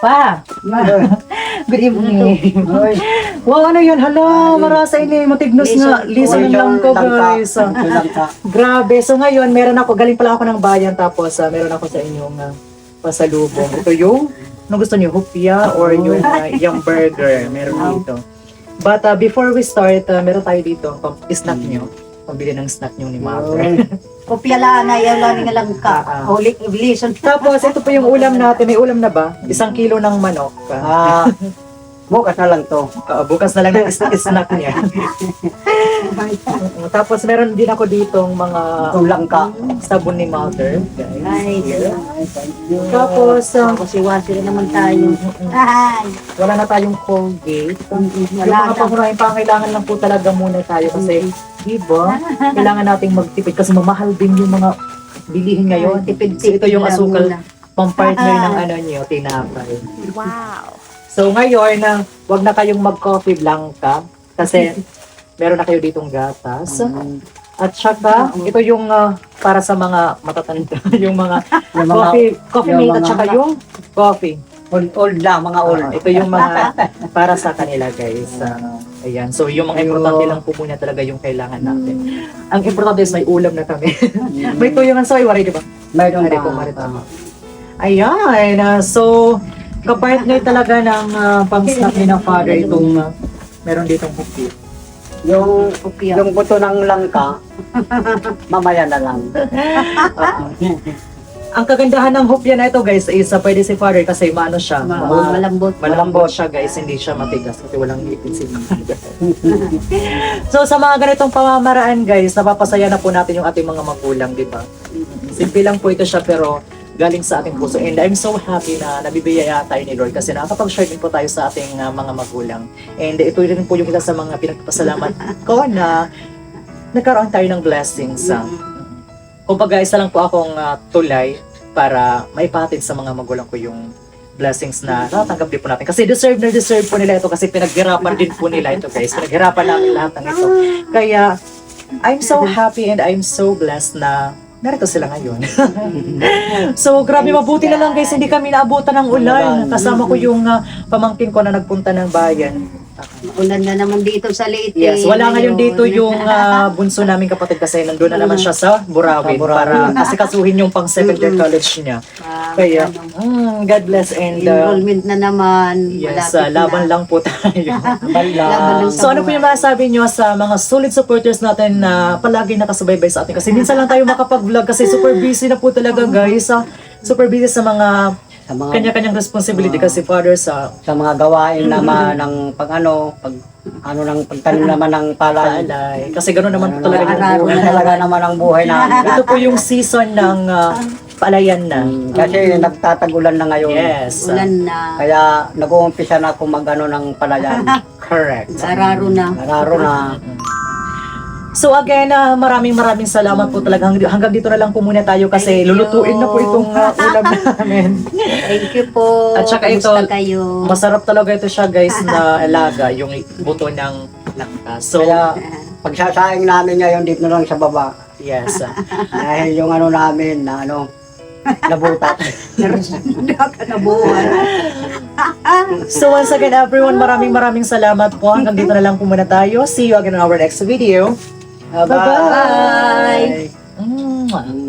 Pa! Good evening. Wow, ano yan? Hala, marasa ini. Matignos nga. Lison ng langka, guys. Grabe. So ngayon, meron ako. Galing pala ako ng bayan. Tapos, meron ako sa inyong pasalubong. Ito yung, ano gusto niyo? Hupia or yung burger. Meron dito. But before we start, meron tayo dito. Snack nyo. Pambili ng snack nyo ni Mother. Kopya lang na yan lang nga lang ka. Holy Evolution. Tapos, ito po yung ulam natin. May ulam na ba? 1 kilo ng manok. Bukas na lang to. Bukas na lang ng snack niya. Tapos, meron din ako ditong mga Langka. sabon ni Mother. Ay, Tapos, tapos iwasin naman tayo. Ay, wala na tayong Colgate. Yung wala mga na. pangunahing pangailangan lang po talaga muna tayo kasi, diba, kailangan nating magtipid kasi mamahal din yung mga bilihin ngayon. Tipid, So, ito yung lang asukal, muna. pang-partner ng ano nyo, tinapay. Wow. So ngayon, wag na kayong mag-coffee blanca kasi meron na kayo ditong gatas. At saka, ito yung para sa mga matatanda, yung mga coffee yung mate at mga- saka yung coffee. Old lang, mga old. Ito yung mga para sa kanila, guys. Ayan. So yung mga importante lang po muna talaga yung kailangan natin. Ang importante is may ulam na kami. May tuyong ang sawi, di ba? Mayroon Ari po, maritama. Ayan, so kapartner talaga ng pang-snack ni ng father itong meron ditong hupit. Yung Kopya. yung buto ng langka, mamaya na lang. Ang kagandahan ng hupya na ito, guys, is pwede si father kasi maano siya, Malambot. malambot siya, guys, hindi siya matigas kasi walang ipin si father. So sa mga ganitong pamamaraan, guys, napapasaya na po natin yung ating mga magulang, di ba? Simple lang po ito siya pero galing sa ating puso. And I'm so happy na nabibiyaya tayo ni Lord kasi nakakapag-share din po tayo sa ating mga magulang. And ito rin po yung isa sa mga pinagpasalamat ko na nagkaroon tayo ng blessings. Kumbaga, isa lang po akong tulay para maipahatid sa mga magulang ko yung blessings na natatanggap din po natin. Kasi deserve po nila ito kasi pinaghirapan din po nila ito, guys. Pinaghirapan namin lahat ng ito. Kaya, I'm so happy and I'm so blessed na narito sila ngayon. So, grabe, mabuti na lang, guys. Hindi kami naabutan ng ulan. Kasama ko yung pamangkin ko na nagpunta ng bayan. Ulan na naman dito sa Leyte. Yes, wala ngayon dito yung bunso naming kapatid kasi nandun na naman siya sa Burawin para kasi kasuhin yung pang second year college niya. Kaya, God bless and enrollment na naman. yes, Malapit na. laban lang po tayo. Laban lang So ano po yung masasabi nyo sa mga solid supporters natin na palagi nakasubaybay sa atin? Kasi minsan lang tayo makapag-vlog kasi super busy na po talaga, guys. Super busy sa mga Sa mga kanya-kanyang responsibility kasi father sa sa mga gawain naman ng pag ng pagtanim naman ng palay. palay. Kasi gano'n naman po talaga yung Araw-araw buhay. na Talaga naman ang buhay namin. Ito po yung season ng palayan na. Kasi nagtatagulan na ngayon. Yes. Ulan na. Kaya nag-uumpisa na ako mag-ano ng palayan. Correct. Araro na. Nararo na. So again, maraming salamat po talaga. Hanggang dito na lang po muna tayo kasi Thank you. lulutuin na po itong ulam namin. Thank you po. At saka ito, Kamusta kayo? masarap talaga ito siya, guys, na alaga, yung buto ng langka. So, Kaya pagsasaing namin ngayon dito na lang sa baba. yes. Dahil yung ano namin na nabutat. Nabuhay. So once again, everyone, maraming salamat po. Hanggang dito na lang po muna tayo. See you again in our next video. Bye-bye. Mwah.